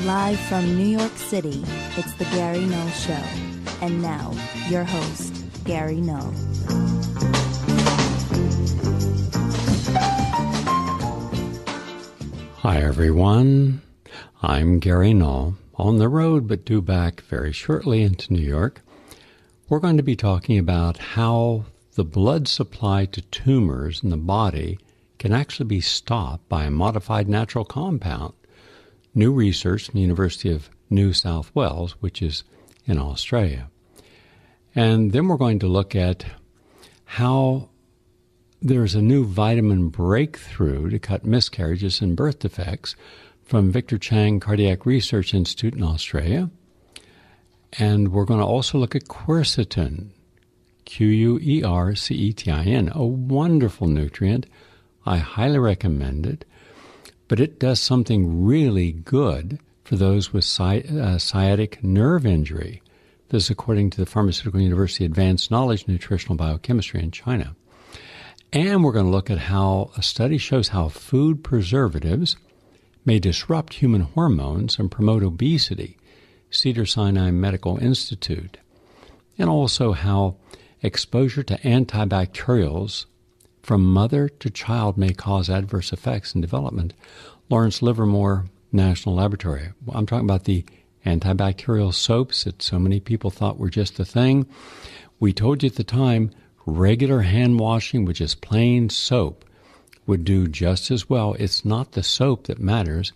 Live from New York City, it's the Gary Null Show. And now, your host, Gary Null. Hi, everyone. I'm Gary Null, on the road, but due back very shortly into New York. We're going to be talking about how the blood supply to tumors in the body can actually be stopped by a modified natural compound. New research from the University of New South Wales, which is in Australia. And then we're going to look at how there's a new vitamin breakthrough to cut miscarriages and birth defects from Victor Chang Cardiac Research Institute in Australia. And we're going to also look at quercetin, Quercetin, a wonderful nutrient. I highly recommend it. But it does something really good for those with sciatic nerve injury. This is according to the Pharmaceutical University Advanced Knowledge Nutritional Biochemistry in China. And we're going to look at how a study shows how food preservatives may disrupt human hormones and promote obesity, Cedars-Sinai Medical Institute. And also how exposure to antibacterials from mother to child may cause adverse effects in development. Lawrence Livermore National Laboratory. I'm talking about the antibacterial soaps that so many people thought were just a thing. We told you at the time, regular hand washing with just plain soap would do just as well. It's not the soap that matters.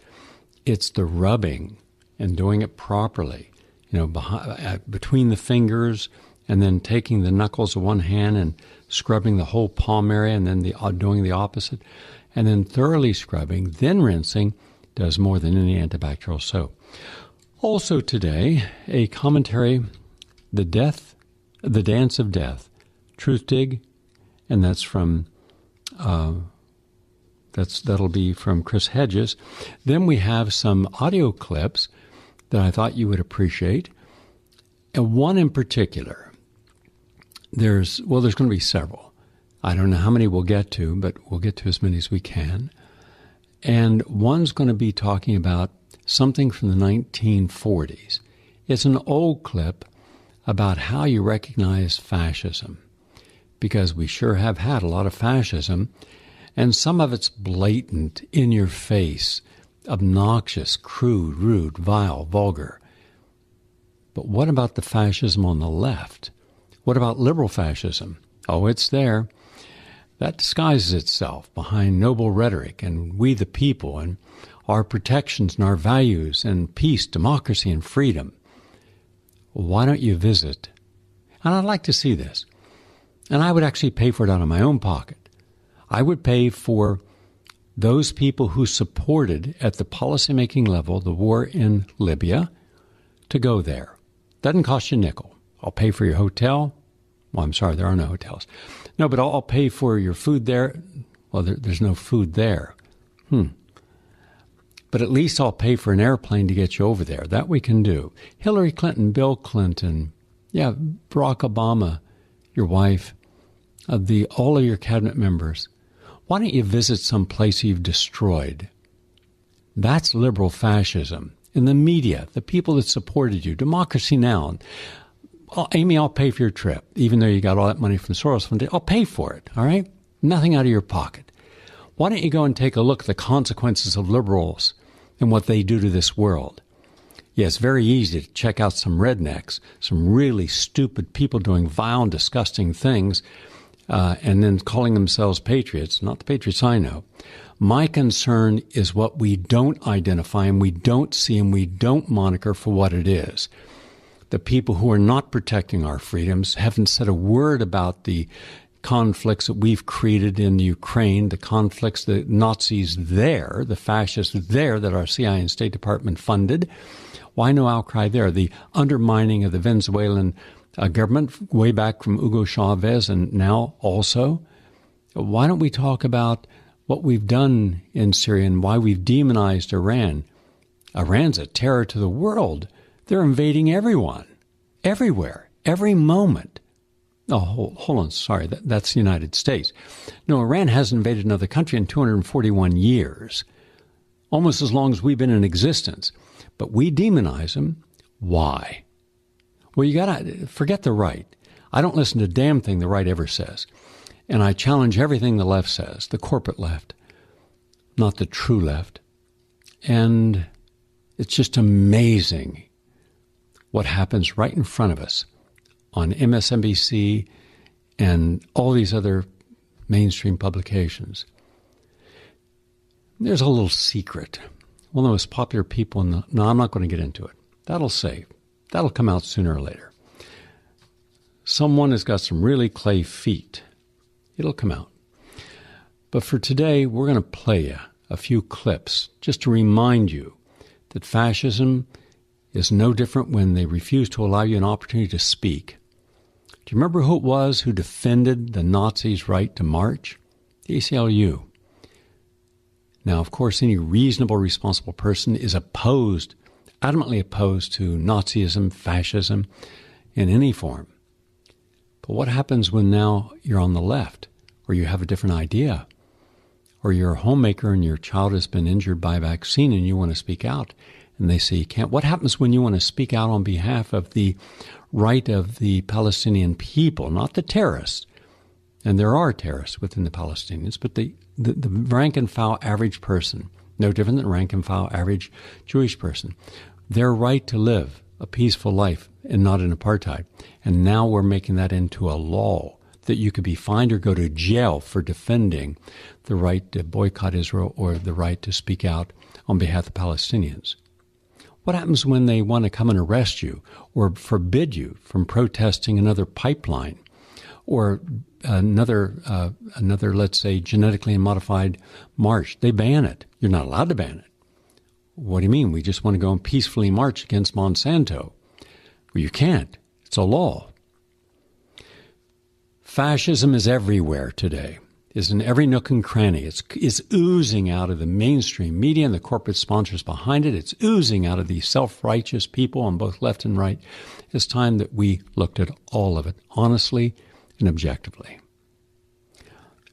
It's the rubbing and doing it properly. Between the fingers, and then taking the knuckles of one hand and scrubbing the whole palm area, and then doing the opposite, and then thoroughly scrubbing, then rinsing, does more than any antibacterial soap. Also today, a commentary, The Dance of Death, Truth Dig, and that's from that'll be from Chris Hedges. Then we have some audio clips that I thought you would appreciate, and one in particular. There's going to be several. I don't know how many we'll get to, but we'll get to as many as we can. And one's going to be talking about something from the 1940s. It's an old clip about how you recognize fascism, because we sure have had a lot of fascism, and some of it's blatant, in your face, obnoxious, crude, rude, vile, vulgar. But what about the fascism on the left? What about liberal fascism? Oh, it's there. That disguises itself behind noble rhetoric and we the people and our protections and our values and peace, democracy, and freedom. Why don't you visit? And I'd like to see this. And I would actually pay for it out of my own pocket. I would pay for those people who supported at the policymaking level the war in Libya to go there. Doesn't cost you a nickel. I'll pay for your hotel. Well, I'm sorry, there are no hotels. No, but I'll pay for your food there. Well, there's no food there. But at least I'll pay for an airplane to get you over there. That we can do. Hillary Clinton, Bill Clinton, Barack Obama, your wife, all of your cabinet members. Why don't you visit some place you've destroyed? That's liberal fascism. In the media, the people that supported you, Democracy Now! Amy, I'll pay for your trip, even though you got all that money from the Soros Foundation. I'll pay for it, all right? Nothing out of your pocket. Why don't you go and take a look at the consequences of liberals and what they do to this world? Yeah, it's very easy to check out some rednecks, some really stupid people doing vile and disgusting things, and then calling themselves patriots, not the patriots I know. My concern is what we don't identify and we don't see and we don't moniker for what it is. The people who are not protecting our freedoms haven't said a word about the conflicts that we've created in Ukraine, the conflicts, the Nazis there, the fascists there that our CIA and State Department funded. Why no outcry there? The undermining of the Venezuelan government way back from Hugo Chavez and now also. Why don't we talk about what we've done in Syria and why we've demonized Iran? Iran's a terror to the world. They're invading everyone, everywhere, every moment. Oh, hold on. Sorry, that's the United States. No, Iran hasn't invaded another country in 241 years, almost as long as we've been in existence. but we demonize them. Why? Well, you got to forget the right. I don't listen to a damn thing the right ever says. And I challenge everything the left says, the corporate left, not the true left. And it's just amazing what happens right in front of us on MSNBC and all these other mainstream publications. There's a little secret. One of the most popular people in the... No, I'm not going to get into it. That'll come out sooner or later. Someone has got some really clay feet. It'll come out. But for today, we're going to play you a few clips just to remind you that fascism is no different when they refuse to allow you an opportunity to speak. Do you remember who it was who defended the Nazis' right to march? The ACLU. Now, of course, any reasonable, responsible person is adamantly opposed to Nazism, fascism, in any form. But what happens when now you're on the left, or you have a different idea, or you're a homemaker and your child has been injured by a vaccine and you want to speak out, and they say you can't? What happens when you want to speak out on behalf of the right of the Palestinian people, not the terrorists? And there are terrorists within the Palestinians, but the rank and file average person, no different than rank and file average Jewish person, their right to live a peaceful life and not in apartheid. And now we're making that into a law that you could be fined or go to jail for defending the right to boycott Israel or the right to speak out on behalf of Palestinians. What happens when they want to come and arrest you or forbid you from protesting another pipeline or another, let's say, genetically modified march? They ban it. You're not allowed to ban it. What do you mean? We just want to go and peacefully march against Monsanto. Well, you can't. It's a law. Fascism is everywhere today. It's in every nook and cranny. It's oozing out of the mainstream media and the corporate sponsors behind it. It's oozing out of these self-righteous people on both left and right. It's time that we looked at all of it honestly and objectively.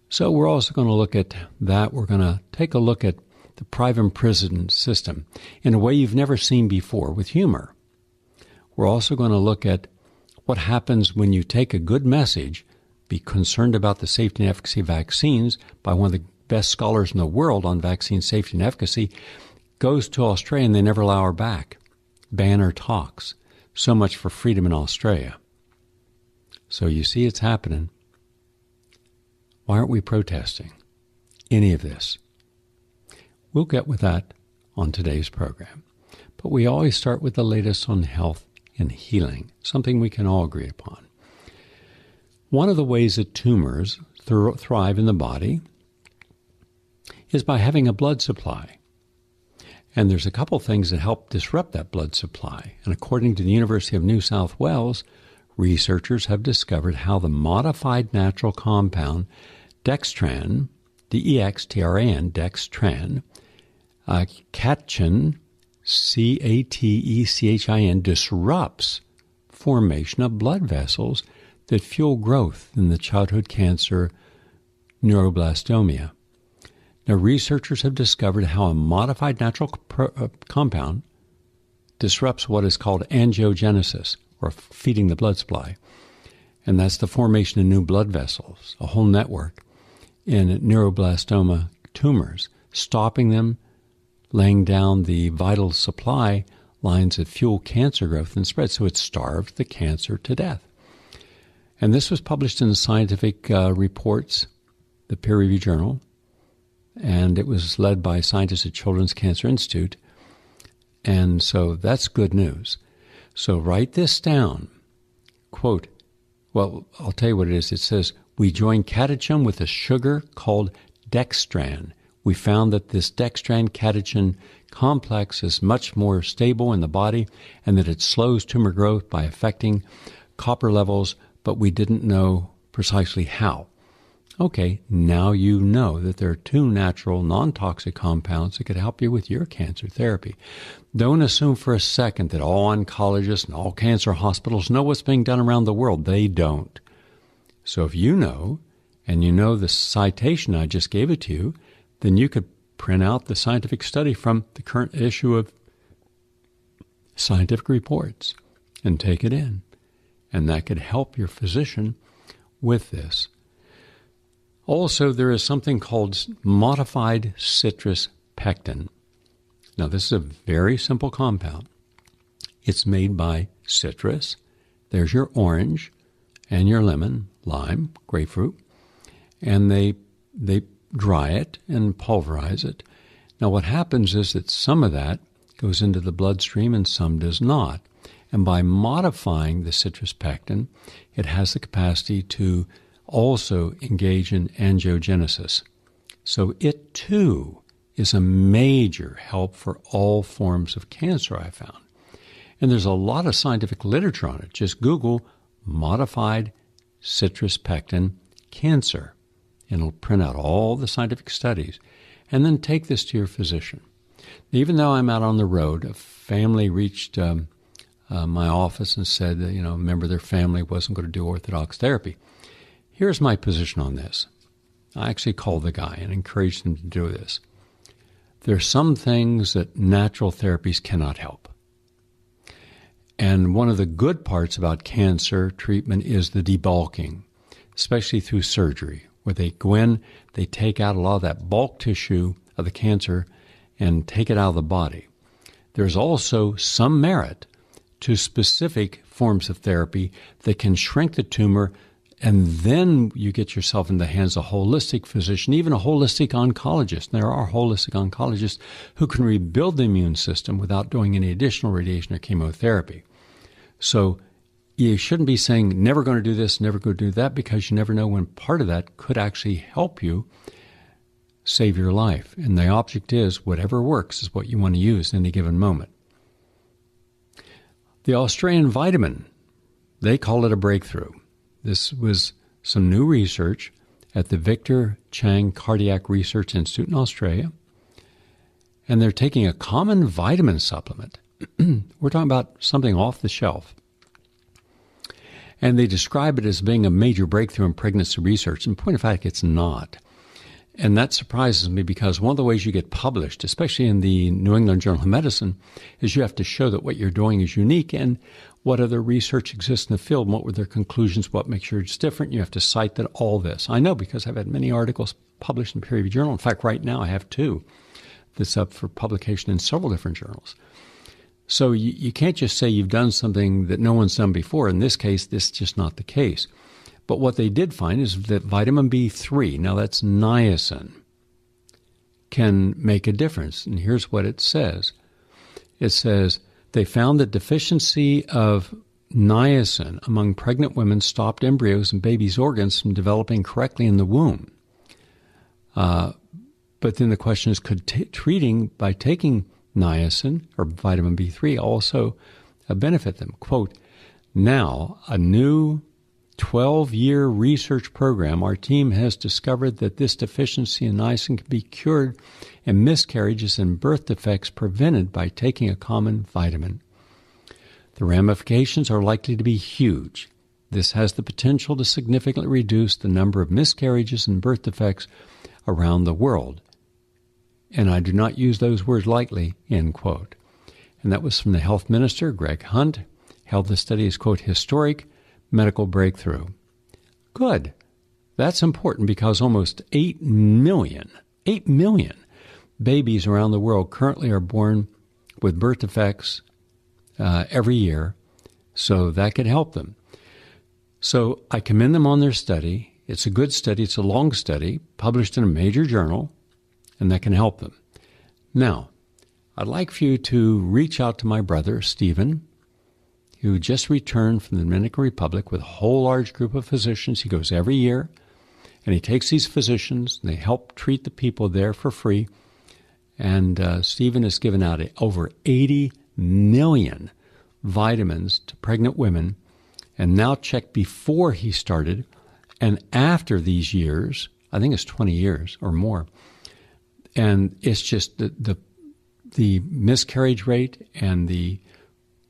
So we're also going to look at that. We're going to take a look at the private prison system in a way you've never seen before, with humor. We're also going to look at what happens when you take a good message, be concerned about the safety and efficacy of vaccines by one of the best scholars in the world on vaccine safety and efficacy, goes to Australia and they never allow her back. Ban her talks. So much for freedom in Australia. So you see it's happening. Why aren't we protesting any of this? We'll get with that on today's program. But we always start with the latest on health and healing, something we can all agree upon. One of the ways that tumors thrive in the body is by having a blood supply. And there's a couple things that help disrupt that blood supply. And according to the University of New South Wales, researchers have discovered how the modified natural compound dextran, D-E-X-T-R-A-N, dextran, catechin, C-A-T-E-C-H-I-N, disrupts formation of blood vessels that fuel growth in the childhood cancer neuroblastoma. Now, researchers have discovered how a modified natural compound disrupts what is called angiogenesis, or feeding the blood supply. And that's the formation of new blood vessels, a whole network in neuroblastoma tumors, stopping them, laying down the vital supply lines that fuel cancer growth and spread. So it starved the cancer to death. And this was published in the Scientific Reports, the peer-reviewed journal, and it was led by scientists at Children's Cancer Institute. And so that's good news. So write this down. Quote, well, I'll tell you what it is. It says, we join catechin with a sugar called dextran. We found that this dextran catechin complex is much more stable in the body and that it slows tumor growth by affecting copper levels, but we didn't know precisely how. Okay, now you know that there are two natural, non-toxic compounds that could help you with your cancer therapy. Don't assume for a second that all oncologists and all cancer hospitals know what's being done around the world. They don't. So if you know, and you know the citation I just gave it to you, then you could print out the scientific study from the current issue of scientific reports and take it in. And that could help your physician with this. Also, there is something called modified citrus pectin. Now, this is a very simple compound. It's made by citrus. There's your orange and your lemon, lime, grapefruit, and they dry it and pulverize it. Now, what happens is that some of that goes into the bloodstream and some does not. And by modifying the citrus pectin, it has the capacity to also engage in angiogenesis. So it, too, is a major help for all forms of cancer, I found. And there's a lot of scientific literature on it. Just Google modified citrus pectin cancer, and it'll print out all the scientific studies. And then take this to your physician. Even though I'm out on the road, a family reached my office and said that, a member of their family wasn't going to do orthodox therapy. Here's my position on this. I actually called the guy and encouraged him to do this. There are some things that natural therapies cannot help. And one of the good parts about cancer treatment is the debulking, especially through surgery, where they go in, they take out a lot of that bulk tissue of the cancer and take it out of the body. There's also some merit to specific forms of therapy that can shrink the tumor, and then you get yourself in the hands of a holistic physician, even a holistic oncologist. And there are holistic oncologists who can rebuild the immune system without doing any additional radiation or chemotherapy. So you shouldn't be saying, never going to do this, never going to do that, because you never know when part of that could actually help you save your life. And the object is whatever works is what you want to use in any given moment. The Australian vitamin, they call it a breakthrough. This was some new research at the Victor Chang Cardiac Research Institute in Australia. And they're taking a common vitamin supplement. We're talking about something off the shelf. And they describe it as being a major breakthrough in pregnancy research. In point of fact, it's not. And that surprises me because one of the ways you get published, especially in the New England Journal of Medicine, is you have to show that what you're doing is unique and what other research exists in the field, and what were their conclusions, what makes sure it's different. You have to cite that all this. I know because I've had many articles published in peer-reviewed journal. In fact, right now I have 2 that's up for publication in several different journals. So you can't just say you've done something that no one's done before. In this case, this is just not the case. But what they did find is that vitamin B3, now that's niacin, can make a difference. And here's what it says. It says, they found that deficiency of niacin among pregnant women stopped embryos and babies' organs from developing correctly in the womb. But then the question is, could treating by taking niacin or vitamin B3 also benefit them? Quote, now, a new 12-year research program, our team has discovered that this deficiency in niacin can be cured and miscarriages and birth defects prevented by taking a common vitamin. The ramifications are likely to be huge. This has the potential to significantly reduce the number of miscarriages and birth defects around the world. And I do not use those words lightly, end quote. And that was from the health minister, Greg Hunt, held the study as, quote, historic medical breakthrough. Good. That's important because almost 8 million babies around the world currently are born with birth defects every year, so that could help them. So I commend them on their study. It's a good study. It's a long study, published in a major journal, and that can help them. Now, I'd like for you to reach out to my brother, Stephen, who just returned from the Dominican Republic with a whole large group of physicians. He goes every year, and he takes these physicians, and they help treat the people there for free. And Stephen has given out over 80 million vitamins to pregnant women, and now check before he started and after these years. I think it's 20 years or more. And it's just the miscarriage rate and the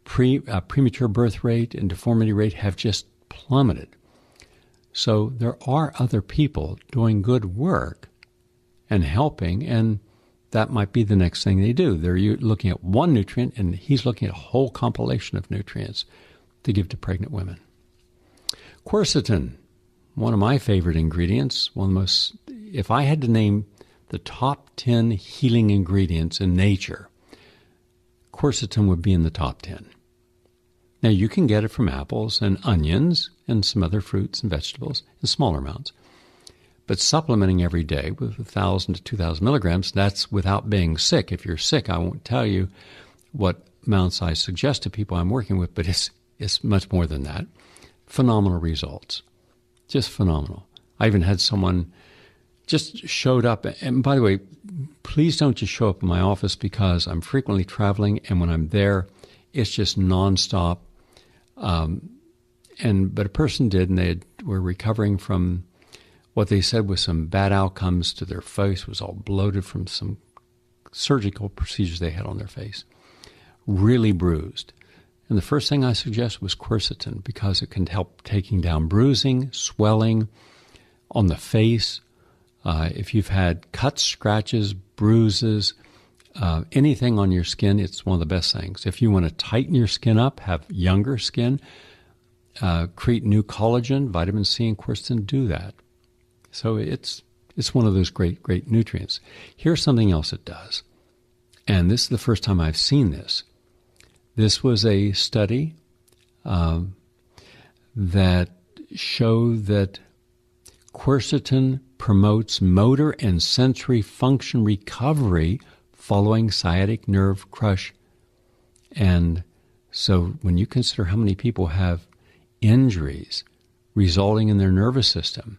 premature birth rate and deformity rate have just plummeted. So there are other people doing good work and helping, and that might be the next thing they do. They're looking at one nutrient, and he's looking at a whole compilation of nutrients to give to pregnant women. Quercetin, one of my favorite ingredients, one of the most, if I had to name the top 10 healing ingredients in nature, quercetin would be in the top 10. Now, you can get it from apples and onions and some other fruits and vegetables in smaller amounts. But supplementing every day with 1,000 to 2,000 milligrams, that's without being sick. If you're sick, I won't tell you what amounts I suggest to people I'm working with, but it's much more than that. Phenomenal results. Just phenomenal. I even had someone just showed up. And by the way, please don't just show up in my office, because I'm frequently traveling, and when I'm there, it's just nonstop. But a person did, and were recovering from what they said was some bad outcomes to their face. Was all bloated from some surgical procedures they had on their face. Really bruised. And the first thing I suggest was quercetin, because it can help taking down bruising, swelling on the face. If you've had cuts, scratches, bruises, anything on your skin, it's one of the best things. If you want to tighten your skin up, have younger skin, create new collagen, vitamin C and quercetin do that. So it's one of those great nutrients. Here's something else it does. And this is the first time I've seen this. This was a study that showed that quercetin promotes motor and sensory function recovery following sciatic nerve crush. And so when you consider how many people have injuries resulting in their nervous system,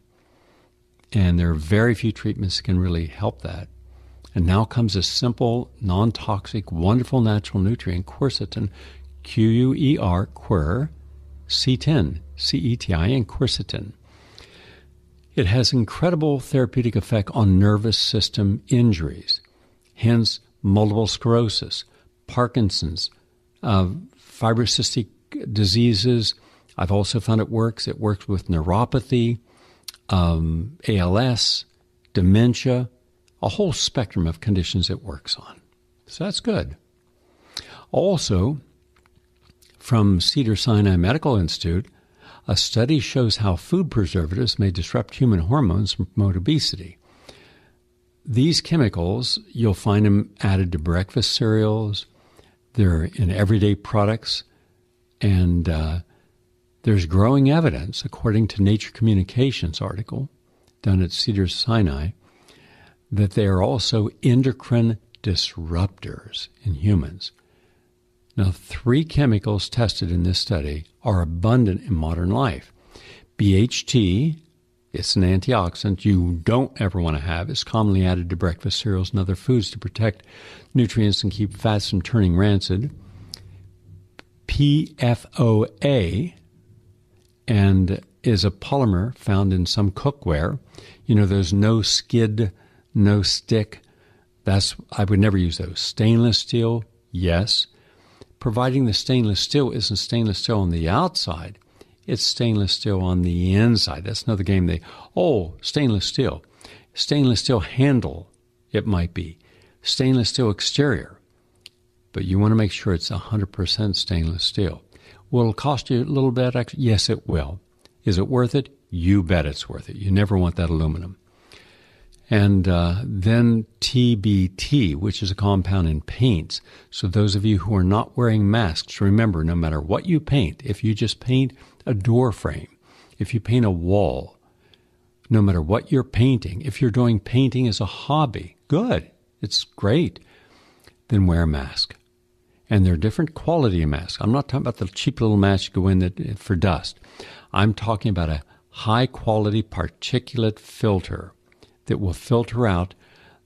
and there are very few treatments that can really help that. And now comes a simple, non-toxic, wonderful natural nutrient, quercetin, Q-U-E-R, quer, C10, C-E-T-I-N, quercetin. It has incredible therapeutic effect on nervous system injuries, hence multiple sclerosis, Parkinson's, fibrocystic diseases. I've also found it works. It works with neuropathy, ALS, dementia, a whole spectrum of conditions it works on. So that's good. Also, from Cedars-Sinai Medical Institute, a study shows how food preservatives may disrupt human hormones and promote obesity. These chemicals, you'll find them added to breakfast cereals. They're in everyday products. And there's growing evidence, according to Nature Communications article done at Cedars-Sinai, that they are also endocrine disruptors in humans. Now, 3 chemicals tested in this study are abundant in modern life. BHT, it's an antioxidant you don't ever want to have. It's commonly added to breakfast cereals and other foods to protect nutrients and keep fats from turning rancid. PFOA, and is a polymer found in some cookware. You know, those no skid, no stick. I would never use those. Stainless steel, yes. Providing the stainless steel isn't stainless steel on the outside. It's stainless steel on the inside. That's another game. Stainless steel. Stainless steel handle, it might be. Stainless steel exterior. But you want to make sure it's 100% stainless steel. Will it cost you a little bit extra? Yes, it will. Is it worth it? You bet it's worth it. You never want that aluminum. And then TBT, which is a compound in paints. So those of you who are not wearing masks, remember, no matter what you paint, if you just paint a door frame, if you paint a wall, no matter what you're painting, if you're doing painting as a hobby, good, it's great, then wear a mask. And there are different quality of masks. I'm not talking about the cheap little mask you go in for dust. I'm talking about a high-quality particulate filter that will filter out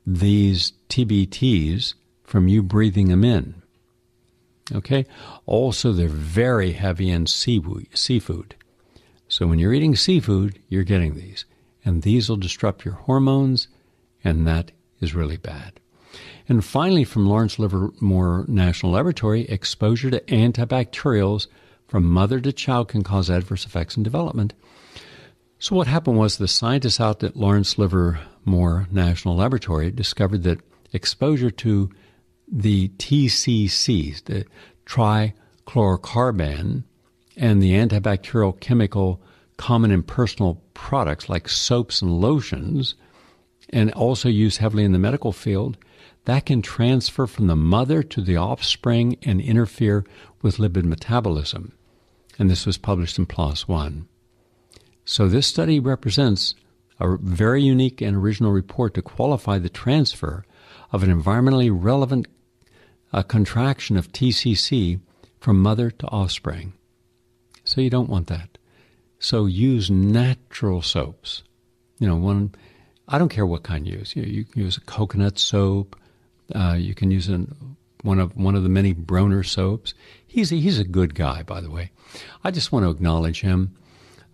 these TBTs from you breathing them in. Okay? Also, they're very heavy in seafood. So when you're eating seafood, you're getting these. And these will disrupt your hormones, and that is really bad. And finally, from Lawrence Livermore National Laboratory, exposure to antibacterials from mother to child can cause adverse effects in development. So what happened was the scientists out at Lawrence Livermore National Laboratory discovered that exposure to the TCCs, the trichlorocarbon, and the antibacterial chemical common in personal products like soaps and lotions, and also used heavily in the medical field, that can transfer from the mother to the offspring and interfere with lipid metabolism. And this was published in PLOS One. So this study represents a very unique and original report to qualify the transfer of an environmentally relevant contraction of TCC from mother to offspring. So you don't want that. So use natural soaps. I don't care what kind you use. You can use a coconut soap. You can use one of the many Broner soaps. He's a good guy, by the way. I just want to acknowledge him.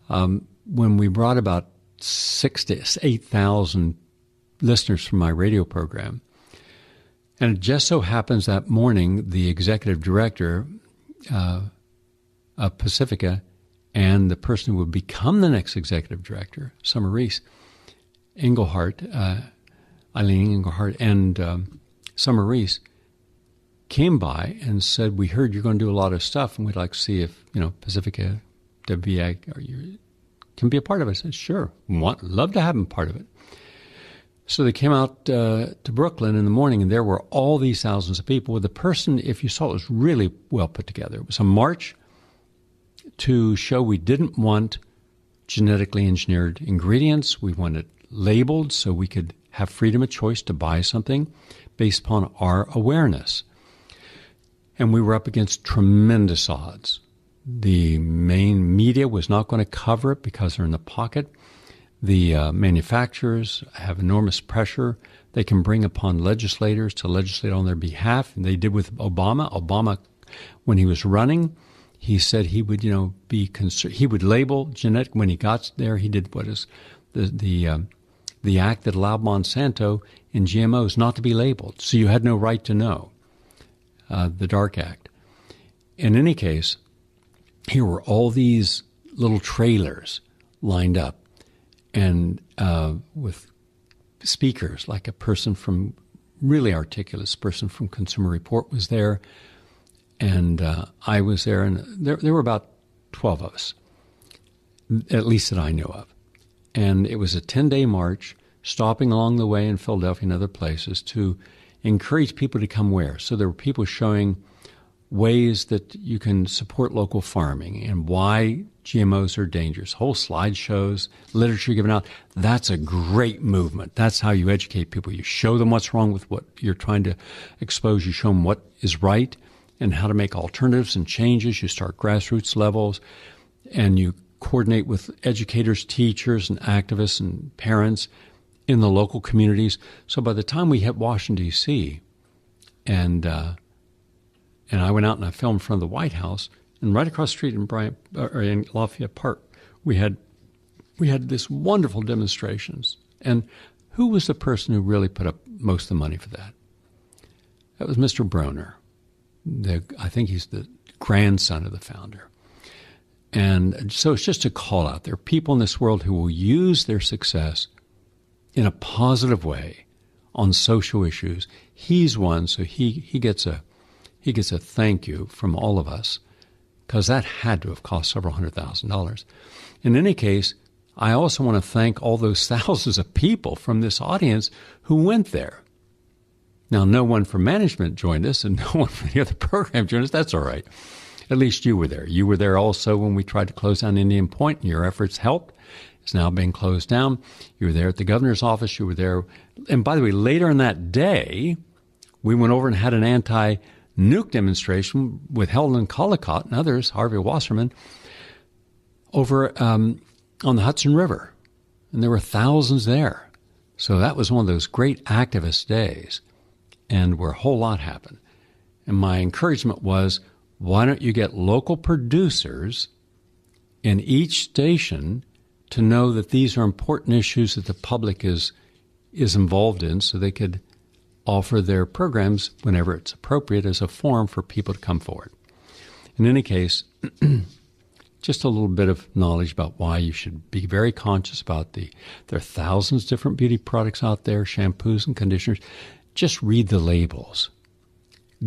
When we brought about 6,000 to 8,000 listeners from my radio program, and it just so happens that morning the executive director of Pacifica and the person who would become the next executive director, Summer Reese, Eileen Engelhardt, and Summer Reese came by and said, "We heard you're going to do a lot of stuff, and we'd like to see if Pacifica, WBA, can be a part of it." I said, "Sure, love to have them part of it." So they came out to Brooklyn in the morning, and there were all these thousands of people. With the person, if you saw, it was really well put together. It was a march to show we didn't want genetically engineered ingredients. We wanted labeled so we could have freedom of choice to buy something based upon our awareness. And we were up against tremendous odds. The main media was not going to cover it because they're in the pocket. The manufacturers have enormous pressure they can bring upon legislators to legislate on their behalf. And they did with Obama. Obama, when he was running, he said he would, be concerned. He would label genetic. When he got there, he did what is the act that allowed Monsanto in GMOs not to be labeled. So you had no right to know, the Dark Act. In any case, here were all these little trailers lined up, and with speakers, like a person from, really articulate person from Consumer Report was there, and I was there, and there were about 12 of us, at least that I know of. And it was a 10-day march, stopping along the way in Philadelphia and other places to encourage people to come where. So there were people showing ways that you can support local farming and why GMOs are dangerous, whole slideshows, literature given out. That's a great movement. That's how you educate people. You show them what's wrong with what you're trying to expose. You show them what is right and how to make alternatives and changes. You start grassroots levels, and you coordinate with educators, teachers, and activists and parents in the local communities. So by the time we hit Washington, D.C., and I went out and I filmed in front of the White House, and right across the street in Lafayette Park, we had this wonderful demonstrations. And who was the person who really put up most of the money for that? That was Mr. Broner. I think he's the grandson of the founder. And so it's just a call out. There are people in this world who will use their success in a positive way on social issues. He's one, so he gets a thank you from all of us, because that had to have cost several $100,000. In any case, I also want to thank all those thousands of people from this audience who went there. Now, no one from management joined us, and no one from the other program joined us. That's all right. At least you were there. You were there also when we tried to close down Indian Point, and your efforts helped. It's now being closed down. You were there at the governor's office. You were there. And by the way, later in that day, we went over and had an anti-nuke demonstration with Helen Collicott and others, Harvey Wasserman, over on the Hudson River. And there were thousands there. So that was one of those great activist days, and where a whole lot happened. And my encouragement was, why don't you get local producers in each station to know that these are important issues that the public is involved in, so they could offer their programs whenever it's appropriate as a forum for people to come forward. In any case, just a little bit of knowledge about why you should be very conscious about there are thousands of different beauty products out there, shampoos and conditioners. just read the labels.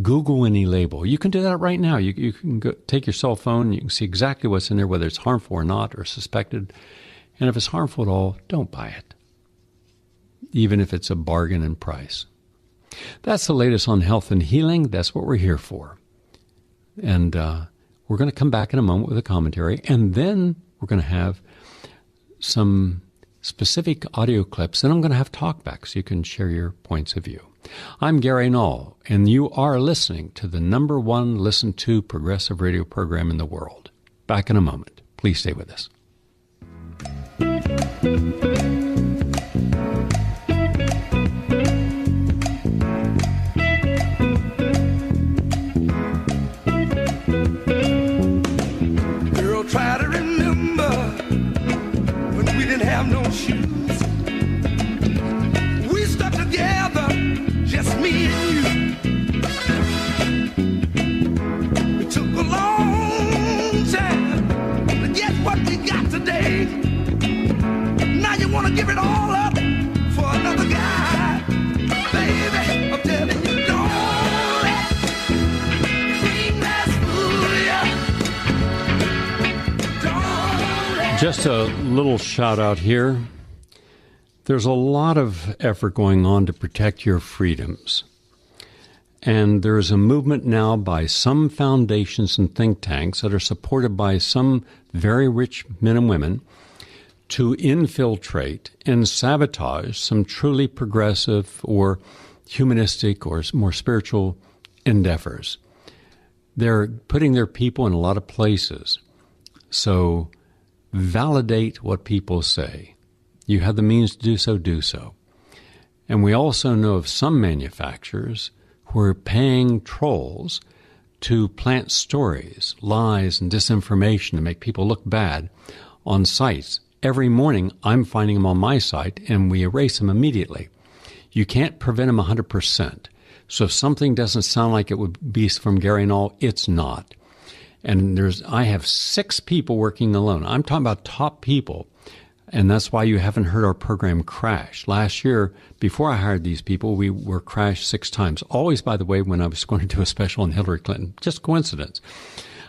Google any label. You can do that right now. You can go, take your cell phone, and you can see exactly what's in there, whether it's harmful or not, or suspected. And if it's harmful at all, don't buy it, even if it's a bargain in price. That's the latest on health and healing. That's what we're here for. And we're going to come back in a moment with a commentary, and then we're going to have some specific audio clips, and I'm going to have talkbacks so you can share your points of view. I'm Gary Null, and you are listening to the #1 listened to progressive radio program in the world. Back in a moment. Please stay with us. Girl, try to remember when we didn't have no shoes. We stuck together, just me and you. It took a long time to get what we got today. Now you want to give it all up for another guy. Baby, I'm telling you, don't let green eyes fool ya. Don't let. Just a little shout out here. There's a lot of effort going on to protect your freedoms. And there is a movement now by some foundations and think tanks that are supported by some very rich men and women to infiltrate and sabotage some truly progressive or humanistic or more spiritual endeavors. They're putting their people in a lot of places. So validate what people say. You have the means to do so, do so. And we also know of some manufacturers who are paying trolls to plant stories, lies, and disinformation to make people look bad on sites. Every morning, I'm finding them on my site, and we erase them immediately. You can't prevent them 100%. So if something doesn't sound like it would be from Gary Null, it's not. And I have 6 people working alone. I'm talking about top people. And that's why you haven't heard our program crash. Last year, before I hired these people, we were crashed 6 times. Always, by the way, when I was going to do a special on Hillary Clinton. Just coincidence,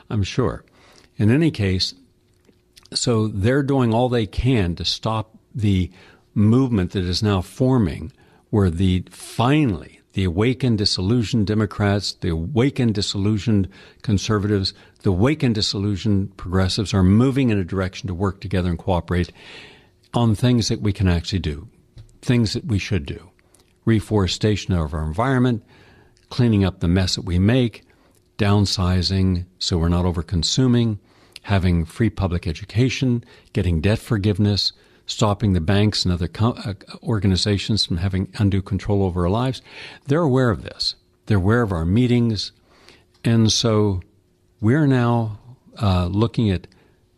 I'm sure. In any case, so they're doing all they can to stop the movement that is now forming, where finally the awakened, disillusioned Democrats, the awakened, disillusioned conservatives, the awakened, disillusioned progressives are moving in a direction to work together and cooperate on things that we can actually do, things that we should do. Reforestation of our environment, cleaning up the mess that we make, downsizing so we're not over-consuming, having free public education, getting debt forgiveness, stopping the banks and other organizations from having undue control over our lives. They're aware of this. They're aware of our meetings. And so we're now looking at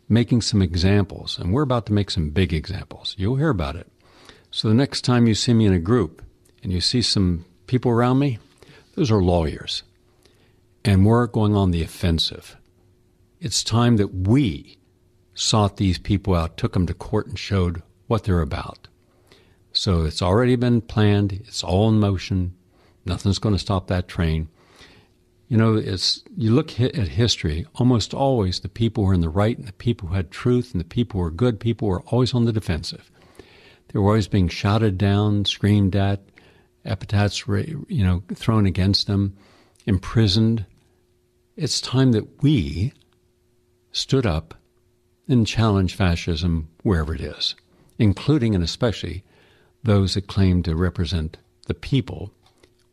making some examples, and we're about to make some big examples. You'll hear about it. So the next time you see me in a group and you see some people around me, those are lawyers. And we're going on the offensive. It's time that we sought these people out, took them to court, and showed what they're about. So it's already been planned. It's all in motion. Nothing's going to stop that train. You know, you look at history, almost always the people who were in the right and the people who had truth and the people who were good people were always on the defensive. They were always being shouted down, screamed at, epithets, thrown against them, imprisoned. It's time that we stood up and challenged fascism wherever it is, including and especially those that claim to represent the people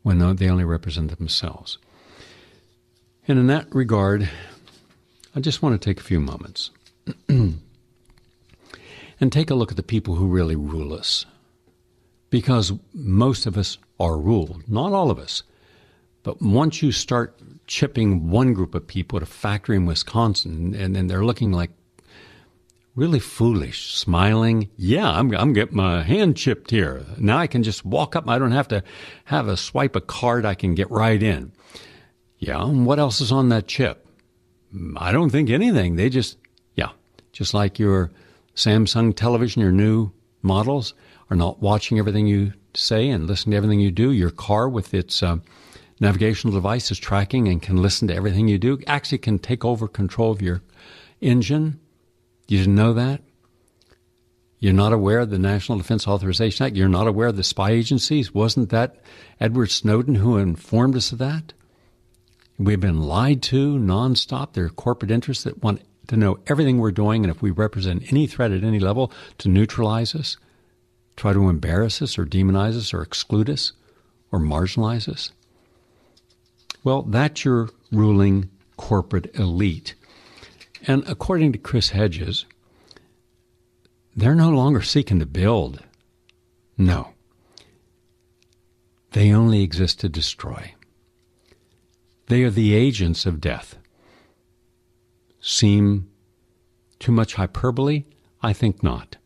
when they only represent themselves. And in that regard, I just want to take a few moments and take a look at the people who really rule us. Because most of us are ruled, not all of us. But once you start chipping one group of people at a factory in Wisconsin, and they're looking like really foolish, smiling, I'm getting my hand chipped here. Now I can just walk up. I don't have to have a swipe a card. I can get right in. Yeah, and what else is on that chip? I don't think anything. They just like your Samsung television, your new models, are not watching everything you say and listening to everything you do. Your car with its navigational device is tracking and can listen to everything you do. Actually can take over control of your engine. You didn't know that? You're not aware of the National Defense Authorization Act? You're not aware of the spy agencies? Wasn't that Edward Snowden who informed us of that? We've been lied to nonstop. There are corporate interests that want to know everything we're doing, and if we represent any threat at any level, to neutralize us, try to embarrass us or demonize us or exclude us or marginalize us. Well, that's your ruling corporate elite. And according to Chris Hedges, they're no longer seeking to build. No. They only exist to destroy. They are the agents of death. Seem too much hyperbole? I think not.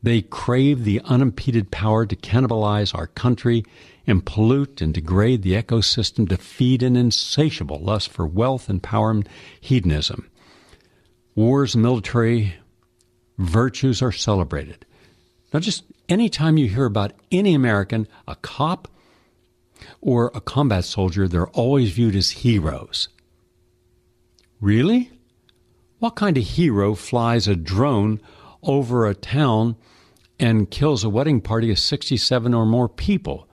They crave the unimpeded power to cannibalize our country and pollute and degrade the ecosystem to feed an insatiable lust for wealth and power and hedonism. Wars and military virtues are celebrated. Now, just any time you hear about any American, a cop or a combat soldier, they're always viewed as heroes. Really? What kind of hero flies a drone over a town and kills a wedding party of 67 or more people?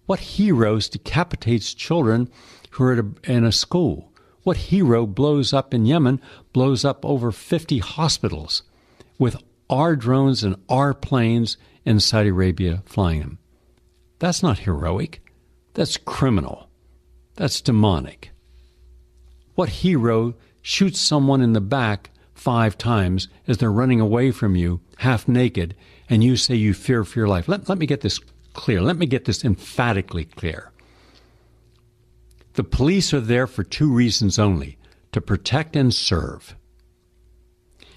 What heroes decapitates children who are in a school? What hero blows up in Yemen, blows up over 50 hospitals with our drones and our planes in Saudi Arabia flying them? That's not heroic. That's criminal. That's demonic. What hero shoots someone in the back 5 times as they're running away from you, half naked, and you say you fear for your life? Let me get this clear. Let me get this emphatically clear. The police are there for 2 reasons only: to protect and serve.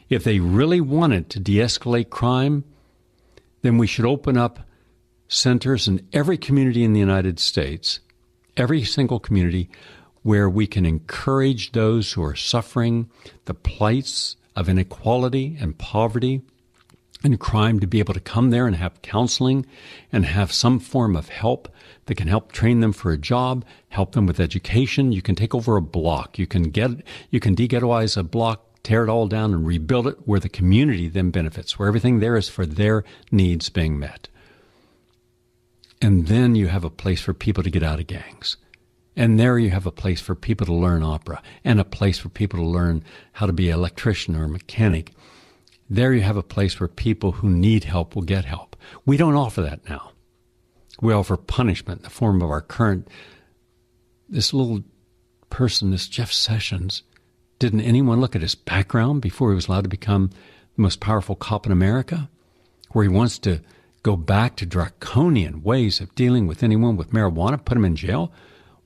If they really wanted to de-escalate crime, then we should open up centers in every community in the United States, every single community, where we can encourage those who are suffering the plights of inequality and poverty and crime to be able to come there and have counseling and have some form of help that can help train them for a job, help them with education. You can take over a block. You can de-ghettoize a block, tear it all down and rebuild it where the community then benefits, where everything there is for their needs being met. And then you have a place for people to get out of gangs. And there you have a place for people to learn opera and a place for people to learn how to be an electrician or a mechanic. There you have a place where people who need help will get help. We don't offer that now. We offer punishment in the form of our current, this little person, this Jeff Sessions. Didn't anyone look at his background before he was allowed to become the most powerful cop in America? Where he wants to go back to draconian ways of dealing with anyone with marijuana, put him in jail?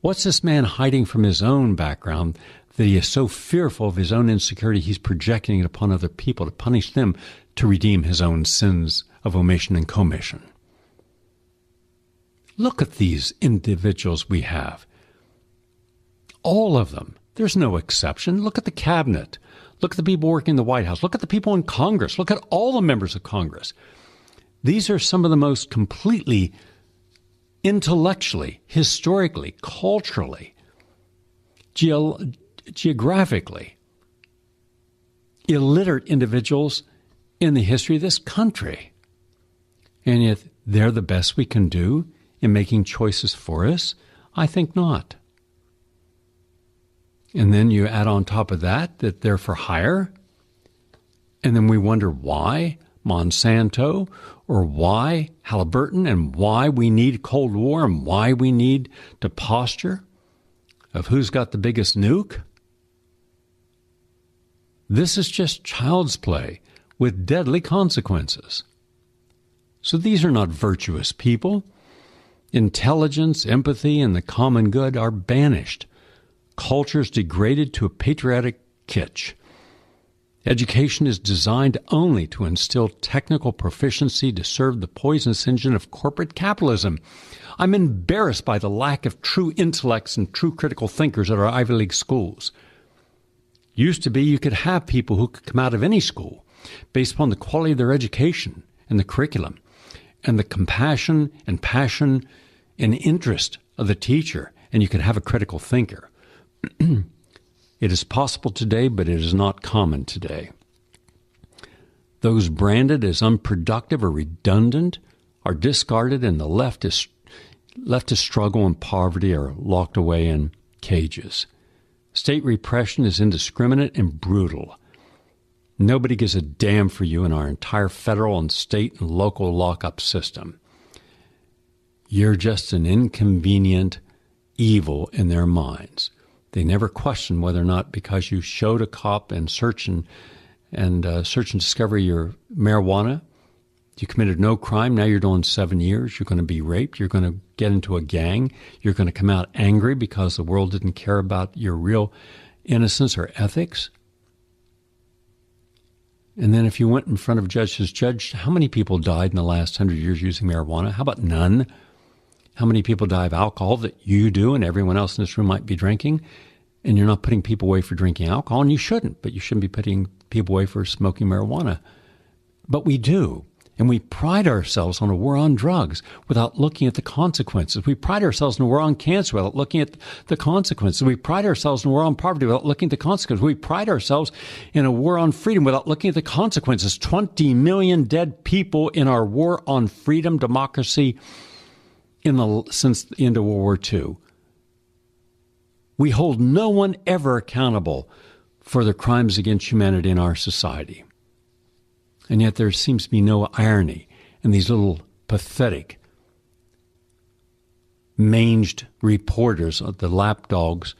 What's this man hiding from his own background that he is so fearful of his own insecurity he's projecting it upon other people to punish them to redeem his own sins of omission and commission? Look at these individuals we have. All of them. There's no exception. Look at the cabinet. Look at the people working in the White House. Look at the people in Congress. Look at all the members of Congress. These are some of the most completely intellectually, historically, culturally, geographically illiterate individuals in the history of this country. And yet they're the best we can do in making choices for us? I think not. And then you add on top of that they're for hire. And then we wonder why Monsanto or why Halliburton and why we need Cold War and why we need to posture of who's got the biggest nuke. This is just child's play with deadly consequences. So these are not virtuous people. Intelligence, empathy, and the common good are banished. Cultures degraded to a patriotic kitsch. Education is designed only to instill technical proficiency to serve the poisonous engine of corporate capitalism. I'm embarrassed by the lack of true intellects and true critical thinkers at our Ivy League schools. Used to be you could have people who could come out of any school based upon the quality of their education and the curriculum. and the compassion and passion and interest of the teacher, and you can have a critical thinker. It is possible today, but it is not common today. Those branded as unproductive or redundant are discarded, and the left to struggle in poverty are locked away in cages. State repression is indiscriminate and brutal. Nobody gives a damn for you in our entire federal and state and local lockup system. You're just an inconvenient evil in their minds. They never question whether or not because you showed a cop and search and discover your marijuana, you committed no crime, now you're doing 7 years, you're going to be raped, you're going to get into a gang, you're going to come out angry because the world didn't care about your real innocence or ethics. And then if you went in front of a judge, says, Judge, how many people died in the last 100 years using marijuana? How about none? How many people die of alcohol that you do and everyone else in this room might be drinking? And you're not putting people away for drinking alcohol, and you shouldn't, but you shouldn't be putting people away for smoking marijuana. But we do. And we pride ourselves on a war on drugs without looking at the consequences. We pride ourselves in a war on cancer without looking at the consequences. We pride ourselves in a war on poverty without looking at the consequences. We pride ourselves in a war on freedom without looking at the consequences. 20 million dead people in our war on freedom, democracy, since the end of World War II. We hold no one ever accountable for the crimes against humanity in our society. And yet there seems to be no irony in these little pathetic, manged reporters, the lapdogs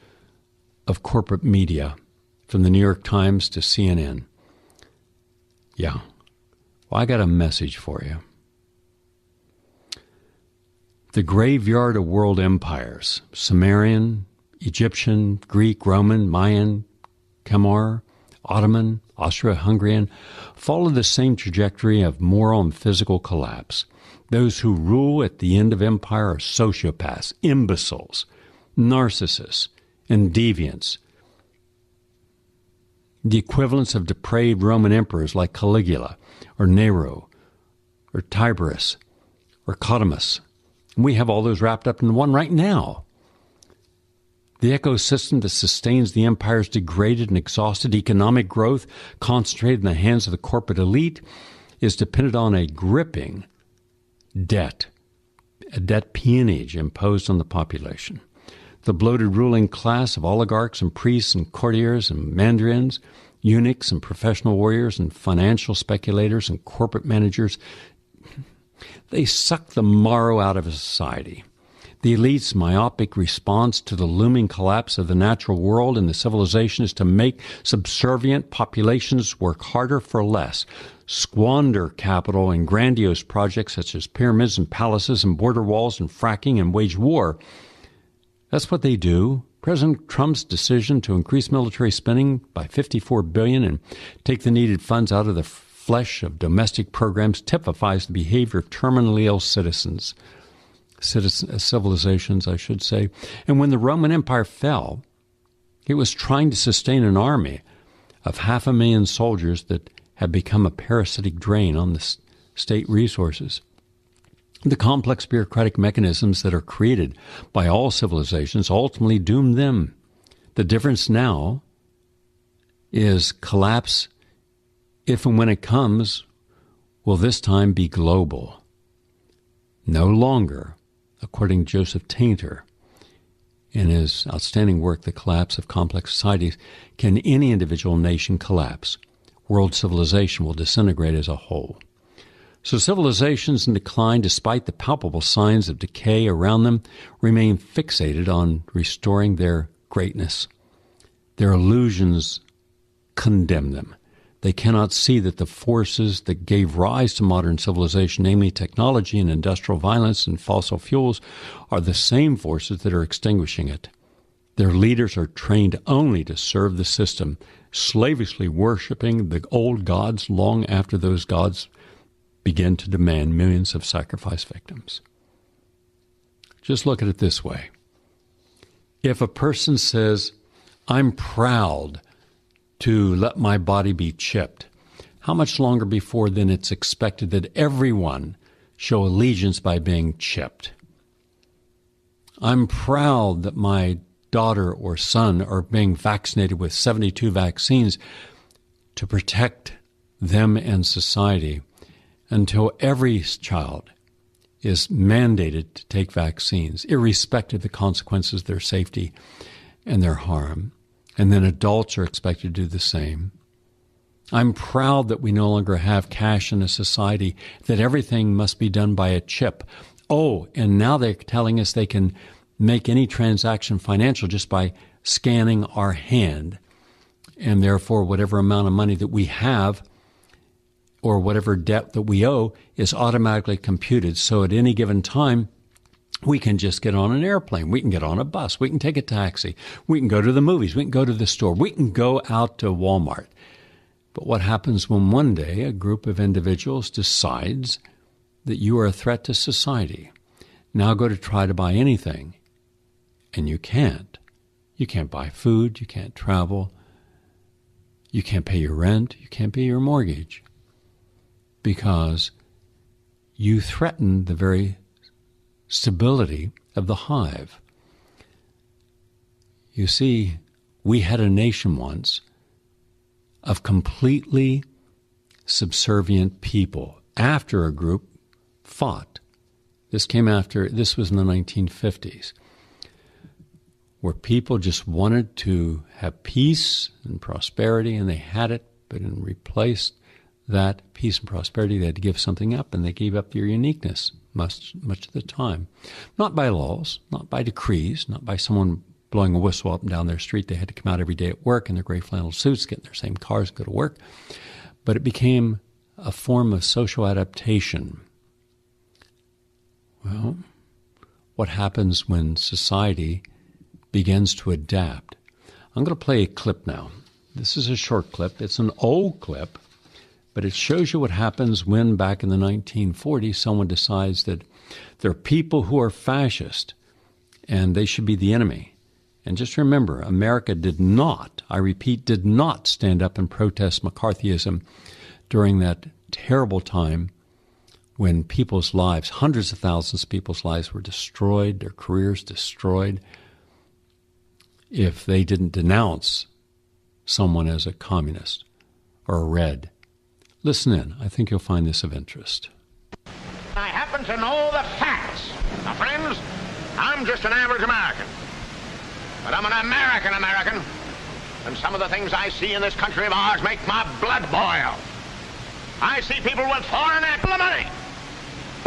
of corporate media, from the New York Times to CNN. Yeah. Well, I got a message for you. The graveyard of world empires, Sumerian, Egyptian, Greek, Roman, Mayan, Khmer, Ottoman, Austro-Hungarian, followed the same trajectory of moral and physical collapse. Those who rule at the end of empire are sociopaths, imbeciles, narcissists, and deviants. The equivalents of depraved Roman emperors like Caligula or Nero or Tiberius or Codemus. And we have all those wrapped up in one right now. The ecosystem that sustains the empire's degraded and exhausted economic growth, concentrated in the hands of the corporate elite, is dependent on a gripping debt, a debt peonage imposed on the population. The bloated ruling class of oligarchs and priests and courtiers and mandarins, eunuchs and professional warriors and financial speculators and corporate managers, they suck the marrow out of a society. The elite's myopic response to the looming collapse of the natural world and the civilization is to make subservient populations work harder for less, squander capital in grandiose projects such as pyramids and palaces and border walls and fracking and wage war. That's what they do. President Trump's decision to increase military spending by $54 billion and take the needed funds out of the flesh of domestic programs typifies the behavior of terminally ill civilizations, I should say. And when the Roman Empire fell, it was trying to sustain an army of 500,000 soldiers that had become a parasitic drain on the state resources. The complex bureaucratic mechanisms that are created by all civilizations ultimately doom them. The difference now is collapse, if and when it comes, will this time be global. No longer, according to Joseph Tainter, in his outstanding work, The Collapse of Complex Societies, can any individual nation collapse. World civilization will disintegrate as a whole. So civilizations in decline, despite the palpable signs of decay around them, remain fixated on restoring their greatness. Their illusions condemn them. They cannot see that the forces that gave rise to modern civilization, namely technology and industrial violence and fossil fuels, are the same forces that are extinguishing it. Their leaders are trained only to serve the system, slavishly worshiping the old gods long after those gods begin to demand millions of sacrifice victims. Just look at it this way. If a person says, I'm proud to let my body be chipped, how much longer before then it's expected that everyone show allegiance by being chipped. I'm proud that my daughter or son are being vaccinated with 72 vaccines to protect them and society until every child is mandated to take vaccines, irrespective of the consequences of their safety and their harm. And then adults are expected to do the same. I'm proud that we no longer have cash in a society, that everything must be done by a chip. Oh, and now they're telling us they can make any transaction financial just by scanning our hand. And therefore, whatever amount of money that we have or whatever debt that we owe is automatically computed. So at any given time, we can just get on an airplane. We can get on a bus. We can take a taxi. We can go to the movies. We can go to the store. We can go out to Walmart. But what happens when one day a group of individuals decides that you are a threat to society? Now go to try to buy anything, and you can't. You can't buy food. You can't travel. You can't pay your rent. You can't pay your mortgage because you threaten the very stability of the hive. You see, we had a nation once of completely subservient people after a group fought. This was in the 1950s, where people just wanted to have peace and prosperity, and they had it, but in replaced that peace and prosperity, they had to give something up, and they gave up their uniqueness much of the time. Not by laws, not by decrees, not by someone blowing a whistle up and down their street. They had to come out every day at work in their gray flannel suits, get in their same cars, and go to work. But it became a form of social adaptation. Well, what happens when society begins to adapt? I'm going to play a clip now. This is a short clip. It's an old clip, but it shows you what happens when, back in the 1940s, someone decides that there are people who are fascist and they should be the enemy. And just remember, America did not, I repeat, did not stand up and protest McCarthyism during that terrible time when people's lives, hundreds of thousands of people's lives were destroyed, their careers destroyed, if they didn't denounce someone as a communist or a red. Listen in. I think you'll find this of interest. I happen to know the facts. Now, friends, I'm just an average American. But I'm an American, and some of the things I see in this country of ours make my blood boil. I see people with foreign money.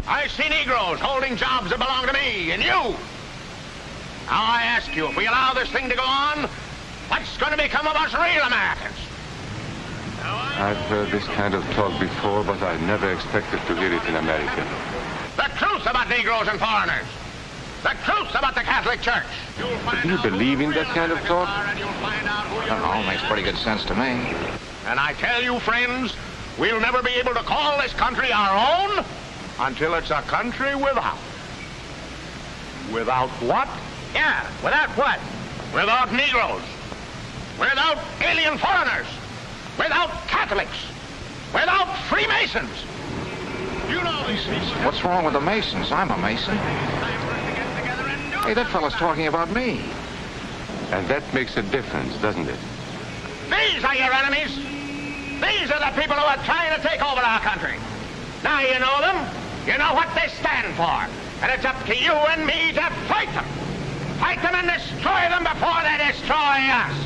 I see Negroes holding jobs that belong to me and you. Now I ask you, if we allow this thing to go on, what's going to become of us real Americans? I've heard this kind of talk before, but I never expected to hear it in America. The truth about Negroes and foreigners. The truth about the Catholic Church. Do you believe in that kind of talk? I don't know, makes pretty good sense to me. And I tell you, friends, we'll never be able to call this country our own until it's a country without. Without what? Yeah, without what? Without Negroes. Without alien foreigners. Without Catholics. Without Freemasons. You know these things. What's wrong with the Masons? I'm a Mason. Hey, that fellow's talking about me. And that makes a difference, doesn't it? These are your enemies. These are the people who are trying to take over our country. Now you know them. You know what they stand for. And it's up to you and me to fight them. Fight them and destroy them before they destroy us.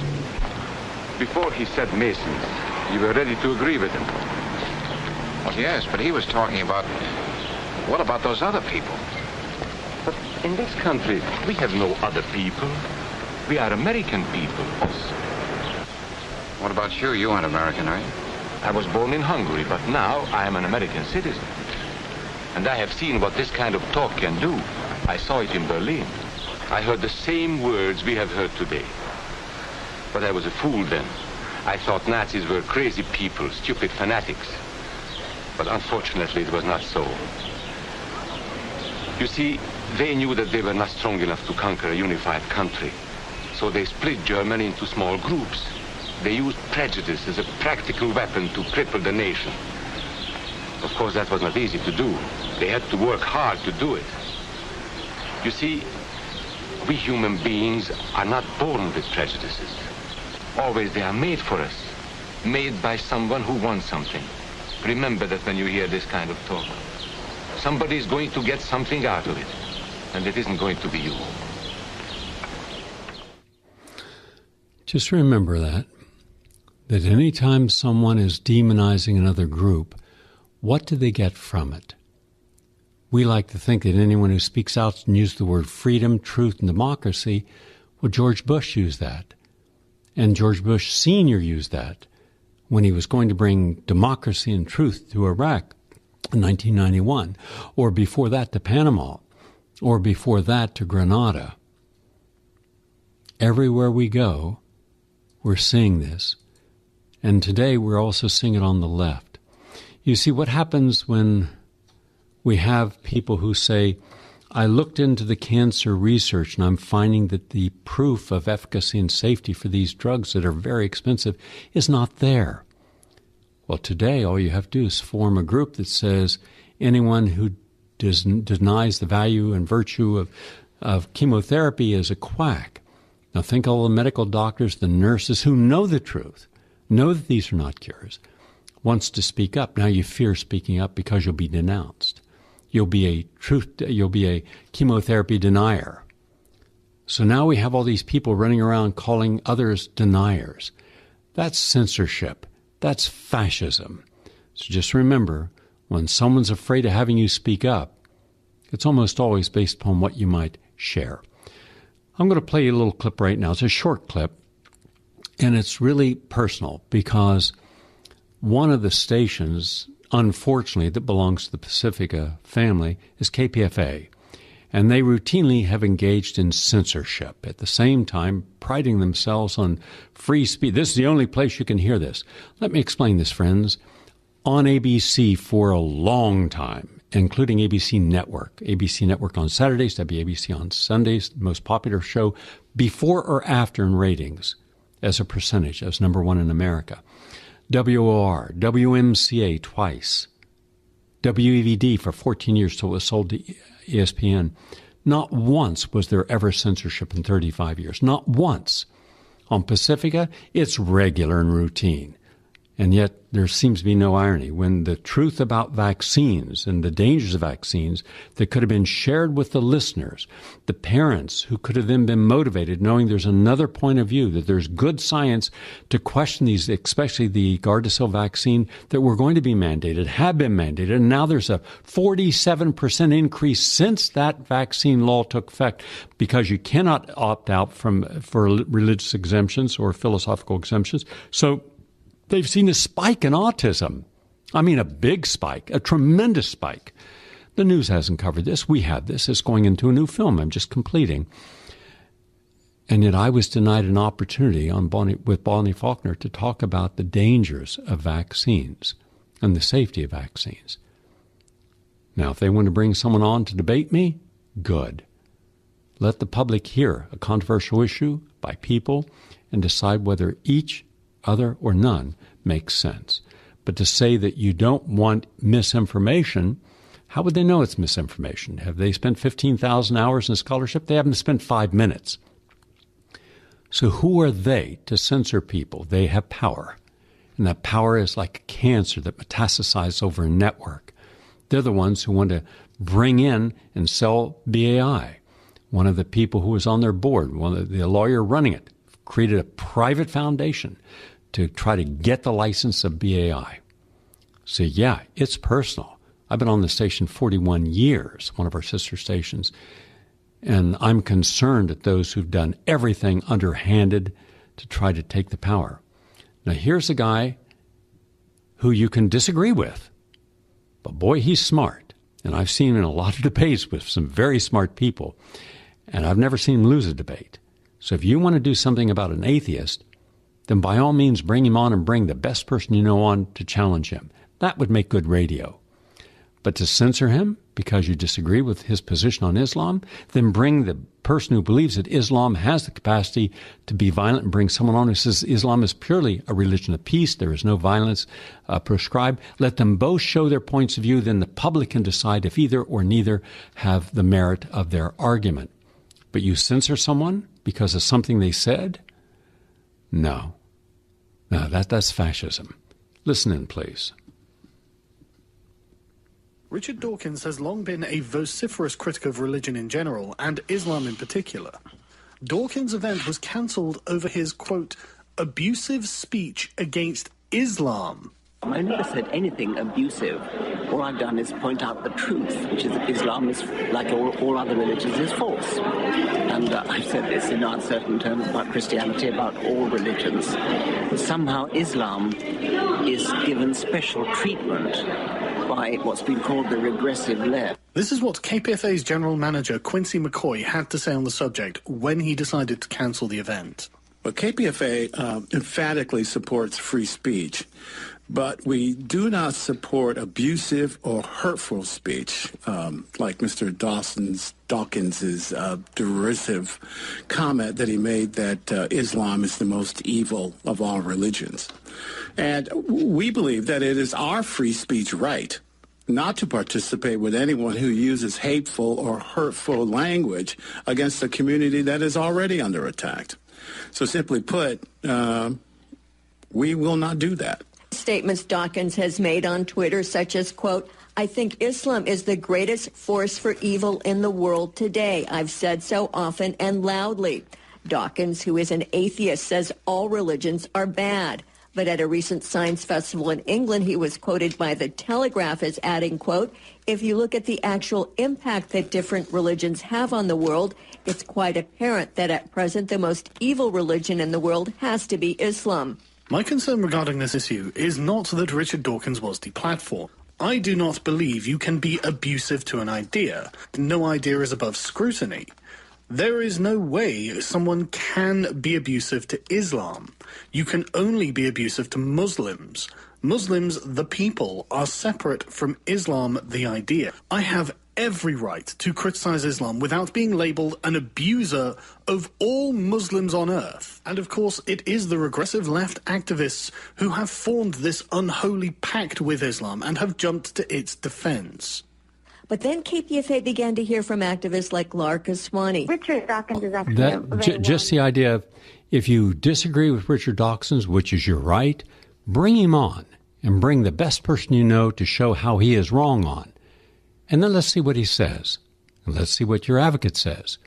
Before he said Masons, you were ready to agree with him. Well, yes, but he was talking about... What about those other people? But in this country, we have no other people. We are American people. What about you? You aren't American, are you? I was born in Hungary, but now I am an American citizen. And I have seen what this kind of talk can do. I saw it in Berlin. I heard the same words we have heard today. But I was a fool then. I thought Nazis were crazy people, stupid fanatics. But unfortunately, it was not so. You see, they knew that they were not strong enough to conquer a unified country. So they split Germany into small groups. They used prejudice as a practical weapon to cripple the nation. Of course, that was not easy to do. They had to work hard to do it. You see, we human beings are not born with prejudices. Always they are made for us, made by someone who wants something. Remember that when you hear this kind of talk. Somebody is going to get something out of it, and it isn't going to be you. Just remember that any time someone is demonizing another group, what do they get from it? We like to think that anyone who speaks out and uses the word freedom, truth, and democracy, well, George Bush used that. And George Bush Sr. used that when he was going to bring democracy and truth to Iraq in 1991, or before that to Panama, or before that to Grenada. Everywhere we go, we're seeing this. And today we're also seeing it on the left. You see, what happens when we have people who say, I looked into the cancer research and I'm finding that the proof of efficacy and safety for these drugs that are very expensive is not there. Well, today all you have to do is form a group that says anyone who denies the value and virtue of chemotherapy is a quack. Now think all the medical doctors, the nurses who know the truth, know that these are not cures, wants to speak up. Now you fear speaking up because you'll be denounced. You'll be a chemotherapy denier. So now we have all these people running around calling others deniers. That's censorship. That's fascism. So just remember, when someone's afraid of having you speak up, it's almost always based upon what you might share. I'm going to play you a little clip right now. It's a short clip, and it's really personal because one of the stations, unfortunately, that belongs to the Pacifica family is KPFA, and they routinely have engaged in censorship, at the same time priding themselves on free speech. This is the only place you can hear this. Let me explain this, friends. On ABC for a long time, including ABC Network on Saturdays, WABC on Sundays, the most popular show before or after in ratings as a percentage, as number one in America. WOR, WMCA twice, WEVD for 14 years till it was sold to ESPN. Not once was there ever censorship in 35 years. Not once. On Pacifica, it's regular and routine. And yet there seems to be no irony. When the truth about vaccines and the dangers of vaccines that could have been shared with the listeners, the parents who could have then been motivated knowing there's another point of view, that there's good science to question these, especially the Gardasil vaccine that were going to be mandated, have been mandated, and now there's a 47% increase since that vaccine law took effect because you cannot opt out for religious exemptions or philosophical exemptions. So they've seen a spike in autism. I mean, a big spike, a tremendous spike. The news hasn't covered this. We have this. It's going into a new film I'm just completing. And yet I was denied an opportunity with Bonnie Faulkner to talk about the dangers of vaccines and the safety of vaccines. Now, if they want to bring someone on to debate me, good. Let the public hear a controversial issue by people and decide whether each other or none makes sense. But to say that you don't want misinformation, how would they know it's misinformation? Have they spent 15,000 hours in scholarship? They haven't spent 5 minutes. So who are they to censor people? They have power. And that power is like a cancer that metastasizes over a network. They're the ones who want to bring in and sell BAI. One of the people who was on their board, the lawyer running it, created a private foundation to try to get the license of BAI. So yeah, it's personal. I've been on the station 41 years, one of our sister stations, and I'm concerned at those who've done everything underhanded to try to take the power. Now here's a guy who you can disagree with, but boy, he's smart. And I've seen him in a lot of debates with some very smart people, and I've never seen him lose a debate. So if you want to do something about an atheist, then by all means bring him on and bring the best person you know on to challenge him. That would make good radio. But to censor him because you disagree with his position on Islam, then bring the person who believes that Islam has the capacity to be violent and bring someone on who says Islam is purely a religion of peace, there is no violence prescribed. Let them both show their points of view, then the public can decide if either or neither have the merit of their argument. But you censor someone because of something they said? No, that's fascism. Listen in, please. Richard Dawkins has long been a vociferous critic of religion in general, and Islam in particular. Dawkins' event was cancelled over his, quote, abusive speech against Islam. I never said anything abusive. All I've done is point out the truth, which is that Islam is, like all other religions, is false. And I've said this in uncertain terms about Christianity, about all religions. But somehow Islam is given special treatment by what's been called the regressive left. This is what KPFA's general manager, Quincy McCoy, had to say on the subject when he decided to cancel the event. Well, KPFA emphatically supports free speech, but we do not support abusive or hurtful speech, like Mr. Dawkins's derisive comment that he made that Islam is the most evil of all religions. And we believe that it is our free speech right not to participate with anyone who uses hateful or hurtful language against a community that is already under attack. So simply put, we will not do that. Statements Dawkins has made on Twitter, such as, quote, I think Islam is the greatest force for evil in the world today. I've said so often and loudly. Dawkins, who is an atheist, says all religions are bad. But at a recent science festival in England, he was quoted by The Telegraph as adding, quote, if you look at the actual impact that different religions have on the world, it's quite apparent that at present the most evil religion in the world has to be Islam. My concern regarding this issue is not that Richard Dawkins was deplatformed. I do not believe you can be abusive to an idea. No idea is above scrutiny. There is no way someone can be abusive to Islam. You can only be abusive to Muslims. Muslims, the people, are separate from Islam, the idea. I have every right to criticize Islam without being labeled an abuser of all Muslims on earth. And of course, it is the regressive left activists who have formed this unholy pact with Islam and have jumped to its defense. But then KPFA began to hear from activists like Lar Kaswani. Richard Dawkins is actually just the idea of, if you disagree with Richard Dawkins, which is your right, bring him on and bring the best person you know to show how he is wrong on. And then let's see what he says. And let's see what your advocate says.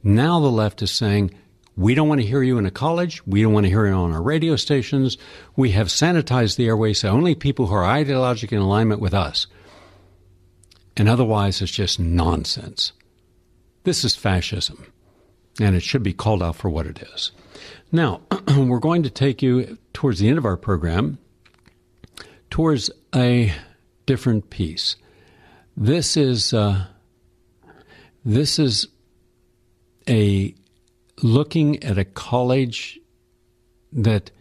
Now the left is saying, we don't want to hear you in a college. We don't want to hear you on our radio stations. We have sanitized the airways so only people who are ideologically in alignment with us. And otherwise, it's just nonsense. This is fascism, and it should be called out for what it is. Now, we're going to take you towards the end of our program towards a different piece. This is a looking at a college that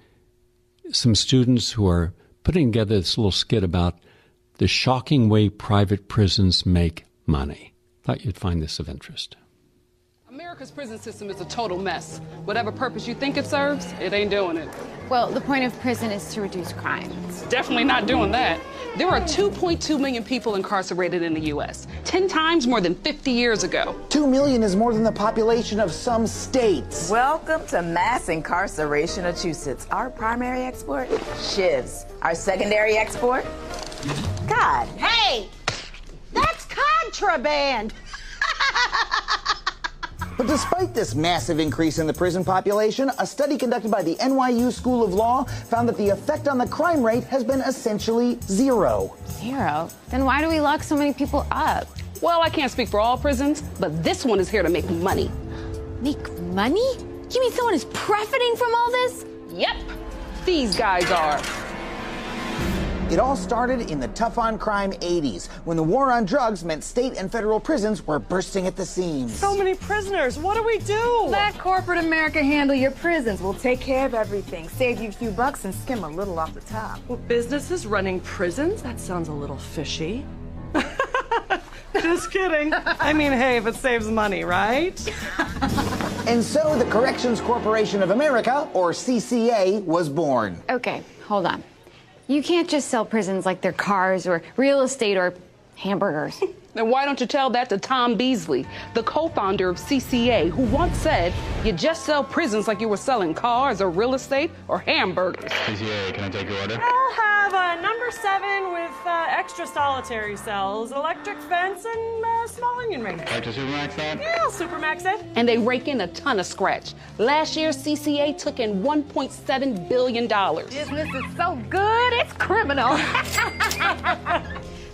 some students who are putting together this little skit about the shocking way private prisons make money. Thought you'd find this of interest. America's prison system is a total mess. Whatever purpose you think it serves, it ain't doing it. Well, the point of prison is to reduce crime. It's definitely not doing that. There are 2.2 million people incarcerated in the U.S., 10 times more than 50 years ago. 2 million is more than the population of some states. Welcome to mass incarceration, Massachusetts. Our primary export, shivs. Our secondary export, God. Hey, that's contraband. But despite this massive increase in the prison population, a study conducted by the NYU School of Law found that the effect on the crime rate has been essentially zero. Zero? Then why do we lock so many people up? Well, I can't speak for all prisons, but this one is here to make money. Make money? You mean someone is profiting from all this? Yep, these guys are. It all started in the tough-on-crime 80s, when the war on drugs meant state and federal prisons were bursting at the seams. So many prisoners. What do we do? Let corporate America handle your prisons. We'll take care of everything, save you a few bucks, and skim a little off the top. Well, businesses running prisons? That sounds a little fishy. Just kidding. I mean, hey, if it saves money, right? And so the Corrections Corporation of America, or CCA, was born. Okay, hold on. You can't just sell prisons like they're cars or real estate or hamburgers. Then why don't you tell that to Tom Beasley, the co-founder of CCA, who once said you just sell prisons like you were selling cars or real estate or hamburgers. CCA, can I take your order? I'll have a number 7 with extra solitary cells, electric fence, and small onion rings. Like to Supermax that? Yeah, I'll Supermax it. And they rake in a ton of scratch. Last year, CCA took in $1.7 billion. Business is so good, it's criminal.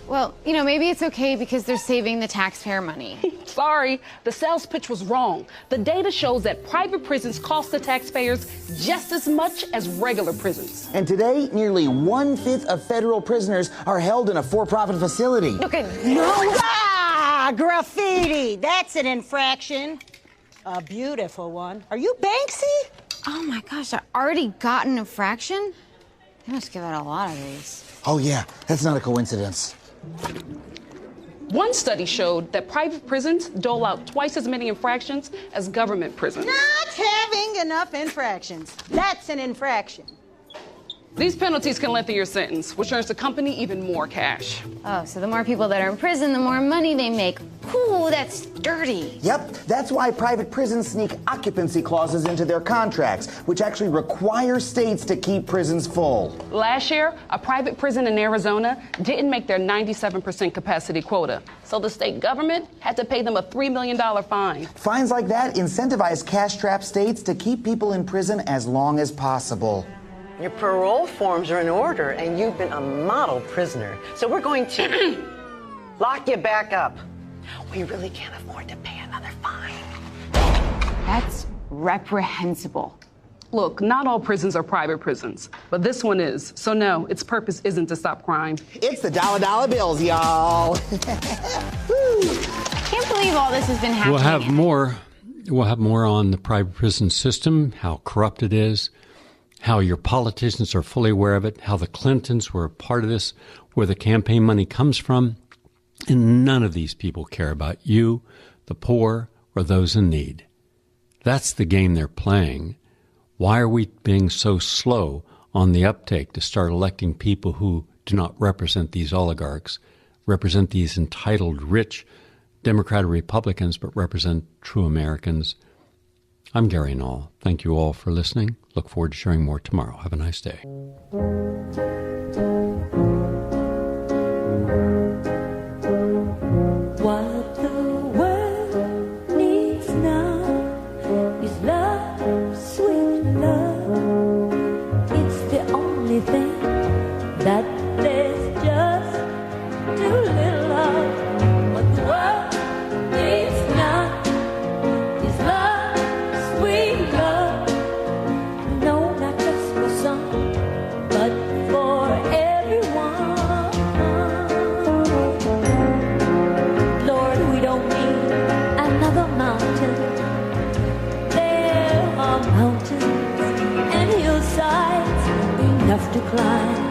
Well, you know, maybe it's okay because they're saving the taxpayer money. Sorry, the sales pitch was wrong. The data shows that private prisons cost the taxpayers just as much as regular prisons. And today, nearly 1/5 of federal prisoners are held in a for-profit facility. Look at Graffiti. That's an infraction. A beautiful one. Are you Banksy? Oh my gosh, I already got an infraction? They must give out a lot of these. Oh yeah, that's not a coincidence. One study showed that private prisons dole out twice as many infractions as government prisons. Not having enough infractions. That's an infraction. These penalties can lengthen your sentence, which earns the company even more cash. Oh, so the more people that are in prison, the more money they make. Ooh, that's dirty. Yep, that's why private prisons sneak occupancy clauses into their contracts, which actually require states to keep prisons full. Last year, a private prison in Arizona didn't make their 97% capacity quota, so the state government had to pay them a $3 million fine. Fines like that incentivize cash-strapped states to keep people in prison as long as possible. Your parole forms are in order, and you've been a model prisoner. So we're going to lock you back up. We really can't afford to pay another fine. That's reprehensible. Look, not all prisons are private prisons, but this one is. So no, its purpose isn't to stop crime. It's the dollar bills, y'all. Can't believe all this has been happening. We'll have more on the private prison system, how corrupt it is, how your politicians are fully aware of it, how the Clintons were a part of this, where the campaign money comes from. And none of these people care about you, the poor, or those in need. That's the game they're playing. Why are we being so slow on the uptake to start electing people who do not represent these oligarchs, represent these entitled, rich Democrat or Republicans, but represent true Americans? I'm Gary Null. Thank you all for listening. Look forward to sharing more tomorrow. Have a nice day. What the world needs now is love, sweet love. It's the only thing that there's just too little of. What the world needs now is love, sweet love. No, not just for some, but for everyone. Lord, we don't need another mountain. There are mountains and hillsides enough to climb.